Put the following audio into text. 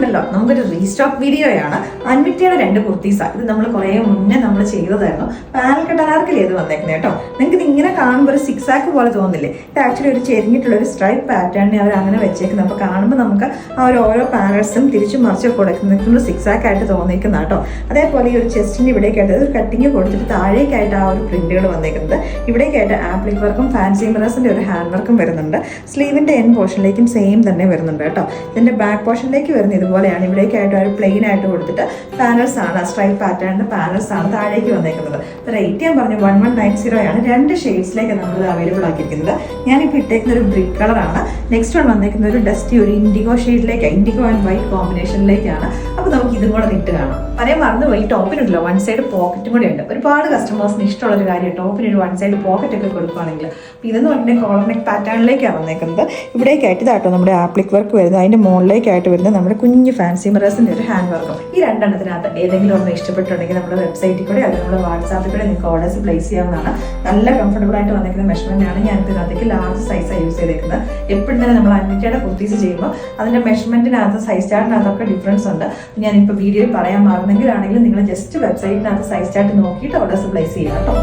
ഇന്നുണ്ടല്ലോ നമുക്കൊരു റീസ്റ്റോക്ക് വീഡിയോയാണ്. അൻവിറ്റയുടെ 2 കുർത്തീസാണ്. ഇത് നമ്മൾ കുറേ മുന്നേ നമ്മൾ ചെയ്തതായിരുന്നു. പാനൽ കട്ടാർക്കിൽ ചെയ്ത് വന്നേക്കുന്നത് കേട്ടോ. നിങ്ങൾക്ക് ഇത് ഇങ്ങനെ കാണുമ്പോൾ ഒരു 6 ആക്ക് പോലെ തോന്നില്ലേ? ഇത് ആക്ച്വലി ഒരു ചെരിഞ്ഞിട്ടുള്ള ഒരു സ്ട്രൈപ്പ് പാറ്റേണിനെ അവർ അങ്ങനെ വെച്ചേക്കുന്നത്. അപ്പോൾ കാണുമ്പോൾ നമുക്ക് ആ ഒരു ഓരോ പാനൽസും തിരിച്ചും മറിച്ച് കൊടുക്കുന്നത് 6 ആക്ക് ആയിട്ട് തോന്നിക്കുന്ന കേട്ടോ. അതേപോലെ ഈ ഒരു ചെസ്റ്റിൻ്റെ ഇവിടേക്കായിട്ട് ഒരു കട്ടിങ് കൊടുത്തിട്ട് താഴേക്കായിട്ട് ആ ഒരു പ്രിന്റുകൾ വന്നേക്കുന്നത്. ഇവിടേക്കായിട്ട് ആപ്ലിക് വർക്കും ഫാൻസി മിറേഴ്സിൻ്റെ ഒരു ഹാൻഡ് വർക്കും വരുന്നുണ്ട്. സ്ലീവിൻ്റെ എൻ പോർഷനിലേക്കും സെയിം തന്നെ വരുന്നുണ്ട് കേട്ടോ. ഇതിൻ്റെ ബാക്ക് പോർഷനിലേക്ക് വരുന്ന ഇതുപോലെയാണ്. ഇവിടേക്കായിട്ട് ഒരു പ്ലെയിൻ ആയിട്ട് കൊടുത്തിട്ട് പാനൽസ് ആണ്, സ്ട്രൈപ്പ് പാറ്റേണിൻ്റെ പാനൽസ് ആണ് താഴേക്ക് വന്നേക്കുന്നത്. റേറ്റ് ഞാൻ പറഞ്ഞു 1190 ആണ്. 2 ഷെയ്ഡ്സിലേക്ക് നമ്മൾ അവൈലബിൾ ആക്കിയിരിക്കുന്നത്. ഞാനിപ്പോൾ ഇട്ടേക്കുന്ന ഒരു ബ്രിക്ക് കളറാണ്. നെക്സ്റ്റ് വൺ വന്നേക്കുന്ന ഒരു ഡസ്റ്റി ഒരു ഇൻഡിഗോ ഷെയ്ഡിലേക്ക്, ഇൻഡിഗോ ആൻഡ് വൈറ്റ് കോമ്പിനേഷനിലേക്കാണ്. അപ്പോൾ നമുക്ക് ഇതും കൂടെ ഇട്ട് കാണാം. പറയാൻ മറന്നുപോയി, ടോപ്പിനുണ്ടല്ലോ 1 സൈഡ് പോക്കറ്റും കൂടെ ഉണ്ട്. ഒരുപാട് കസ്റ്റമേഴ്സിന് ഇഷ്ടമുള്ളൊരു കാര്യം ടോപ്പിന് ഒരു 1 സൈഡ് പോക്കറ്റ് ഒക്കെ കൊടുക്കുകയാണെങ്കിൽ. അപ്പോൾ ഇതെന്ന് പറഞ്ഞാൽ കോളർ നെക്ക് പാറ്റേണിലേക്കാണ് വന്നേക്കുന്നത്. ഇവിടേക്കായിട്ട് ഇതാട്ടോ നമ്മുടെ ആപ്ലിക് വർക്ക് വരുന്നത്. അതിൻ്റെ മുകളിലേക്കായിട്ട് വരുന്നത് നമ്മുടെ കുഞ്ഞ് ഫാൻസി മിറേഴ്സിൻ്റെ ഒരു ഹാൻഡ് വർക്കും. ഈ 2 എണ്ണത്തിനകത്ത് ഏതെങ്കിലും ഒന്ന് ഇഷ്ടപ്പെട്ടുണ്ടെങ്കിൽ നമ്മുടെ വെബ്സൈറ്റിൽ കൂടെ അല്ലെങ്കിൽ നമ്മുടെ വാട്സാപ്പിൽ കൂടെ നിങ്ങൾക്ക് ഓർഡേഴ്സ് പ്ലേസ് ചെയ്യാവുന്നതാണ്. നല്ല കംഫർട്ടബിൾ ആയിട്ട് വന്നിരിക്കുന്ന മെഷർമെന്റ് ആണ്. ഞാൻ ഇതിനകത്തേക്ക് ലാർജ് സൈസാണ് യൂസ് ചെയ്തേക്കുന്നത്. എപ്പോഴും തന്നെ നമ്മൾ അൻവിറ്റയുടെ കുർത്തീസ് ചെയ്യുമ്പോൾ അതിൻ്റെ മെഷർമെന്റിനകത്ത് സൈസ് ചാർട്ടിനകത്തൊക്കെ ഡിഫറൻസ് ഉണ്ട്. ഞാനിപ്പോൾ വീഡിയോയിൽ പറയാൻ മറന്നെങ്കിലാണെങ്കിലും നിങ്ങൾ ജസ്റ്റ് വെബ്സൈറ്റിനകത്ത് സൈസ് ചാർട്ട് നോക്കിയിട്ട് ഓർഡേഴ്സ് പ്ലേസ് ചെയ്യാം കേട്ടോ.